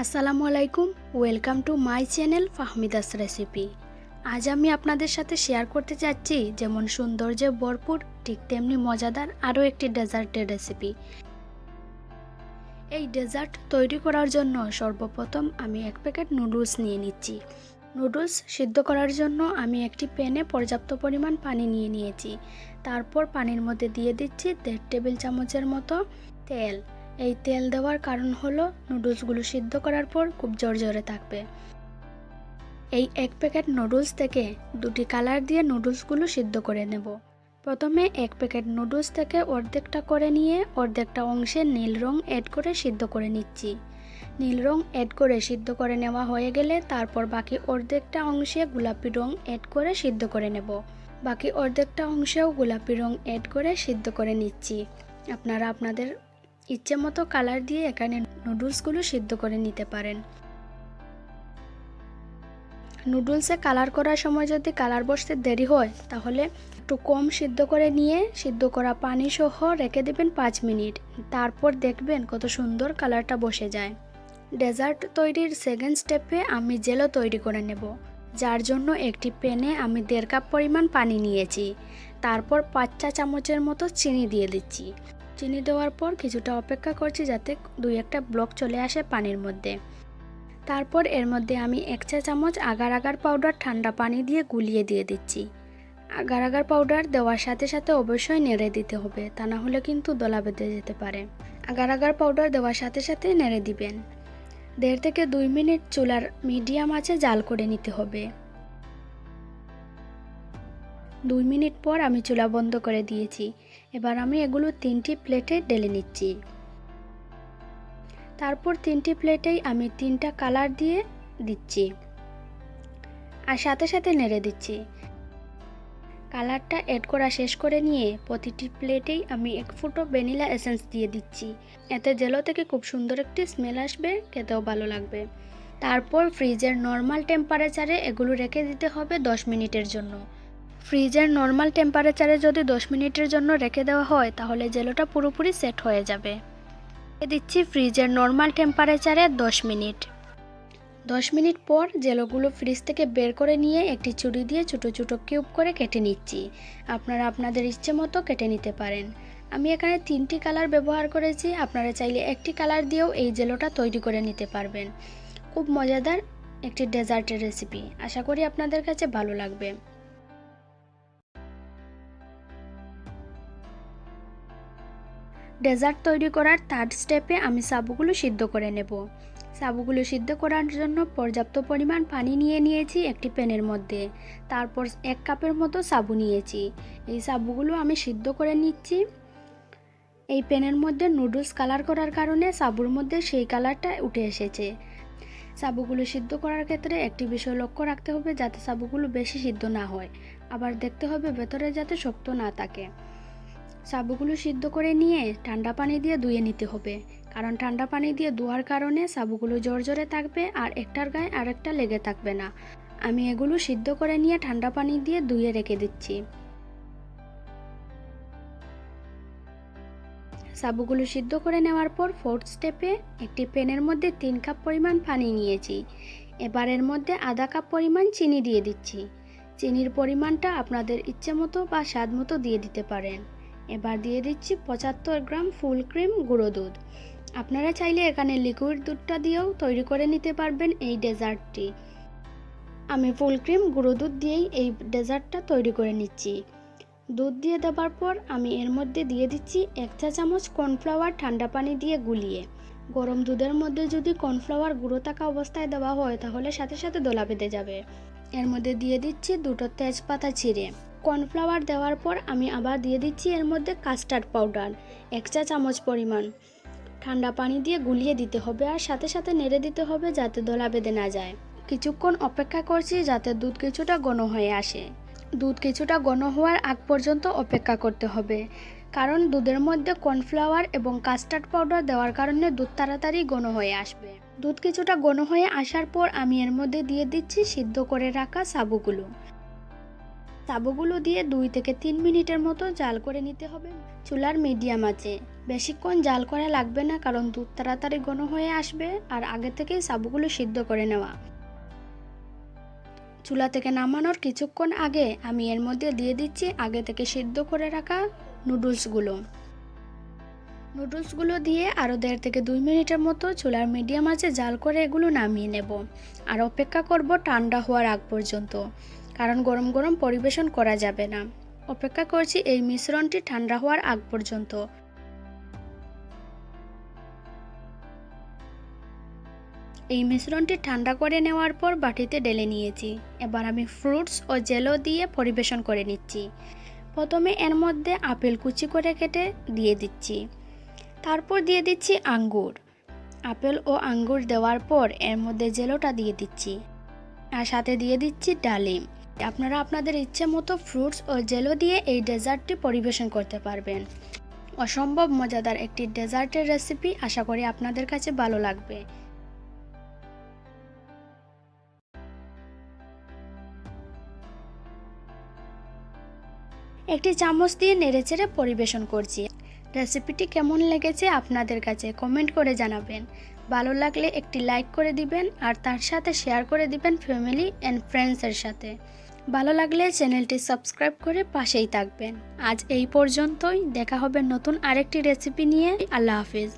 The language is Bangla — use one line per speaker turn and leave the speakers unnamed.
আসসালামু আলাইকুম, welcome to my channel Fahmida's recipe. আজ আমি আপনাদের সাথে শেয়ার করতে চাচ্ছি যেমন সৌন্দর্যে ভরপুর ঠিক তেমনি মজাদার আরও একটি ডেজার্টের রেসিপি। এই ডেজার্ট তৈরি করার জন্য সর্বপ্রথম আমি এক প্যাকেট নুডলস নিয়ে নিচ্ছি। নুডলস সিদ্ধ করার জন্য আমি একটি প্যানে পর্যাপ্ত পরিমাণ পানি নিয়ে নিয়েছি। তারপর পানির মধ্যে দিয়ে দিচ্ছি 1.5 টেবিল চামচের মতো তেল। এই তেল দেওয়ার কারণ হলো নুডলসগুলো সিদ্ধ করার পর খুব ঝরঝরে থাকবে। এই এক প্যাকেট নুডলস থেকে দুটি কালার দিয়ে নুডলসগুলো সিদ্ধ করে নেব। প্রথমে এক প্যাকেট নুডলস থেকে অর্ধেকটা করে নিয়ে অর্ধেকটা অংশে নীল রং অ্যাড করে সিদ্ধ করে নিচ্ছি। নীল রং অ্যাড করে সিদ্ধ করে নেওয়া হয়ে গেলে তারপর বাকি অর্ধেকটা অংশে গোলাপি রং অ্যাড করে সিদ্ধ করে নেব। বাকি অর্ধেকটা অংশেও গোলাপি রং অ্যাড করে সিদ্ধ করে নিচ্ছি। আপনারা আপনাদের ইচ্ছে মতো কালার দিয়ে এখানে নুডলসগুলো সিদ্ধ করে নিতে পারেন। নুডলসে কালার করার সময় যদি কালার বসতে দেরি হয় তাহলে একটু কম সিদ্ধ করে নিয়ে সিদ্ধ করা পানি সহ রেখে দেবেন 5 মিনিট। তারপর দেখবেন কত সুন্দর কালারটা বসে যায়। ডেজার্ট তৈরির সেকেন্ড স্টেপে আমি জেলো তৈরি করে নেব, যার জন্য একটি প্যানে আমি 1.5 কাপ পরিমাণ পানি নিয়েছি। তারপর 5 চা চামচের মতো চিনি দিয়ে দিচ্ছি। চিনি দেওয়ার পর কিছুটা অপেক্ষা করছি যাতে 2-1টা ব্লক চলে আসে পানির মধ্যে। তারপর এর মধ্যে আমি 1 চা চামচ আগার আগার পাউডার ঠান্ডা পানি দিয়ে গুলিয়ে দিয়ে দিচ্ছি। আগার আগার পাউডার দেওয়ার সাথে সাথে অবশ্যই নেড়ে দিতে হবে, তা না হলে কিন্তু দলা বেঁধে যেতে পারে। আগার আগার পাউডার দেওয়ার সাথে সাথে নেড়ে দিবেন। 1.5 থেকে 2 মিনিট চুলার মিডিয়াম আঁচে জাল করে নিতে হবে। 2 মিনিট পর আমি চুলা বন্ধ করে দিয়েছি। এবার আমি এগুলো 3টি প্লেটে ঢেলে নিচ্ছি। তারপর 3টি প্লেটেই আমি 3টা কালার দিয়ে দিচ্ছি আর সাথে সাথে নেড়ে দিচ্ছি। কালারটা অ্যাড করা শেষ করে নিয়ে প্রতিটি প্লেটেই আমি 1 ফুটো ভ্যানিলা এসেন্স দিয়ে দিচ্ছি। এতে জেলো থেকে খুব সুন্দর একটি স্মেল আসবে, খেতেও ভালো লাগবে। তারপর ফ্রিজের নর্মাল টেম্পারেচারে এগুলো রেখে দিতে হবে 10 মিনিটের জন্য। ফ্রিজের নর্মাল টেম্পারেচারে যদি 10 মিনিটের জন্য রেখে দেওয়া হয় তাহলে জেলোটা পুরোপুরি সেট হয়ে যাবে। দিচ্ছি ফ্রিজের নর্মাল টেম্পারেচারে 10 মিনিট। 10 মিনিট পর জেলোগুলো ফ্রিজ থেকে বের করে নিয়ে একটি ছুরি দিয়ে ছোটো ছোটো কিউব করে কেটে নিচ্ছি। আপনারা আপনাদের ইচ্ছে মতো কেটে নিতে পারেন। আমি এখানে 3টি কালার ব্যবহার করেছি, আপনারা চাইলে একটি কালার দিয়েও এই জেলোটা তৈরি করে নিতে পারবেন। খুব মজাদার একটি ডেজার্টের রেসিপি, আশা করি আপনাদের কাছে ভালো লাগবে। ডেজার্ট তৈরি করার 3rd স্টেপে আমি সাবুগুলো সিদ্ধ করে নেব। সাবুগুলো সিদ্ধ করার জন্য পর্যাপ্ত পরিমাণ পানি নিয়ে নিয়েছি একটি প্যানের মধ্যে। তারপর 1 কাপের মতো সাবু নিয়েছি। এই সাবুগুলো আমি সিদ্ধ করে নিচ্ছি। এই প্যানের মধ্যে নুডলস কালার করার কারণে সাবুর মধ্যে সেই কালারটা উঠে এসেছে। সাবুগুলো সিদ্ধ করার ক্ষেত্রে একটি বিষয় লক্ষ্য রাখতে হবে যাতে সাবুগুলো বেশি সিদ্ধ না হয়, আবার দেখতে হবে ভেতরে যাতে শক্ত না থাকে। সাবুগুলো সিদ্ধ করে নিয়ে ঠান্ডা পানি দিয়ে ধুয়ে নিতে হবে, কারণ ঠান্ডা পানি দিয়ে ধোয়ার কারণে সাবুগুলো ঝরঝরে থাকবে আর একটার গায়ে আরেকটা লেগে থাকবে না। আমি এগুলো সিদ্ধ করে নিয়ে ঠান্ডা পানি দিয়ে ধুয়ে রেখে দিচ্ছি। সাবুগুলো সিদ্ধ করে নেওয়ার পর 4th স্টেপে একটি প্যানের মধ্যে 3 কাপ পরিমাণ পানি নিয়েছি। এবার এর মধ্যে আধা কাপ পরিমাণ চিনি দিয়ে দিচ্ছি। চিনির পরিমাণটা আপনাদের ইচ্ছে মতো বা স্বাদ মতো দিয়ে দিতে পারেন। এবার দিয়ে দিচ্ছি 75 গ্রাম ফুল ক্রিম গুঁড়ো দুধ। আপনারা চাইলে এখানে লিকুইড দুধটা দিয়েও তৈরি করে নিতে পারবেন এই ডেজার্টটি। আমি ফুল ক্রিম গুঁড়ো দুধ দিয়েই এই ডেজার্টটা তৈরি করে নিচ্ছি। দুধ দিয়ে দেওয়ার পর আমি এর মধ্যে দিয়ে দিচ্ছি 1 চা চামচ কর্নফ্লাওয়ার ঠান্ডা পানি দিয়ে গুলিয়ে। গরম দুধের মধ্যে যদি কর্নফ্লাওয়ার গুঁড়ো থাকা অবস্থায় দেওয়া হয় তাহলে সাথে সাথে দলা বেঁধে যাবে। এর মধ্যে দিয়ে দিচ্ছি 2টো তেজপাতা ছিঁড়ে। কর্নফ্লাওয়ার দেওয়ার পর আমি আবার দিয়ে দিচ্ছি এর মধ্যে কাস্টার্ড পাউডার 1 চা চামচ পরিমাণ। ঠান্ডা পানি দিয়ে গুলিয়ে দিতে হবে আর সাথে সাথে নেড়ে দিতে হবে যাতে দলা বেঁধে না যায়। কিছুক্ষণ অপেক্ষা করছি যাতে দুধ কিছুটা ঘন হয়ে আসে। দুধ কিছুটা ঘন হওয়ার আগ পর্যন্ত অপেক্ষা করতে হবে, কারণ দুধের মধ্যে কর্নফ্লাওয়ার এবং কাস্টার্ড পাউডার দেওয়ার কারণে দুধ তাড়াতাড়ি ঘন হয়ে আসবে। দুধ কিছুটা ঘন হয়ে আসার পর আমি এর মধ্যে দিয়ে দিচ্ছি সিদ্ধ করে রাখা সাবুগুলো। সাবুগুলো দিয়ে 2 থেকে 3 মিনিটের মতো জাল করে নিতে হবে চুলার মিডিয়াম আঁচে। বেশিক্ষণ জাল করা লাগবে না, কারণ দুধ তাড়াতাড়ি ঘন হয়ে আসবে আর আগে থেকেই সাবুগুলো সিদ্ধ করে নেওয়া। চুলা থেকে নামানোর কিছুক্ষণ আগে আমি এর মধ্যে দিয়ে দিচ্ছি আগে থেকে সিদ্ধ করে রাখা নুডলসগুলো দিয়ে আরও 1.5 থেকে 2 মিনিটের মতো চুলার মিডিয়াম আঁচে জাল করে এগুলো নামিয়ে নেব। আর অপেক্ষা করব ঠান্ডা হওয়ার আগ পর্যন্ত, কারণ গরম গরম পরিবেশন করা যাবে না। অপেক্ষা করছি এই মিশ্রণটি ঠান্ডা হওয়ার আগ পর্যন্ত। এই মিশ্রণটি ঠান্ডা করে নেওয়ার পর বাটিতে ঢেলে নিয়েছি। এবার আমি ফ্রুটস ও জেলো দিয়ে পরিবেশন করে নিচ্ছি। প্রথমে এর মধ্যে আপেল কুচি করে কেটে দিয়ে দিচ্ছি, তারপর দিয়ে দিচ্ছি আঙ্গুর। আপেল ও আঙ্গুর দেওয়ার পর এর মধ্যে জেলোটা দিয়ে দিচ্ছি, আর সাথে দিয়ে দিচ্ছি ডালিম। আপনারা আপনাদের ইচ্ছে মতো ফ্রুটস ও জেলো দিয়ে এই ডেজার্টটি পরিবেশন করতে পারবেন। অসম্ভব মজাদার একটি ডেজার্টের রেসিপি, আশা করি আপনাদের কাছে ভালো লাগবে। একটি চামচ দিয়ে নেড়েচেড়ে পরিবেশন করছি। রেসিপিটি কেমন লেগেছে আপনাদের কাছে কমেন্ট করে জানাবেন। ভালো লাগলে একটি লাইক করে দিবেন আর তার সাথে শেয়ার করে দিবেন ফ্যামিলি অ্যান্ড ফ্রেন্ডসের সাথে। ভালো লাগলে চ্যানেলটি সাবস্ক্রাইব করে পাশেই থাকবেন। আজ এই পর্যন্তই, দেখা হবে নতুন আরেকটি রেসিপি নিয়ে। আল্লাহ হাফিজ।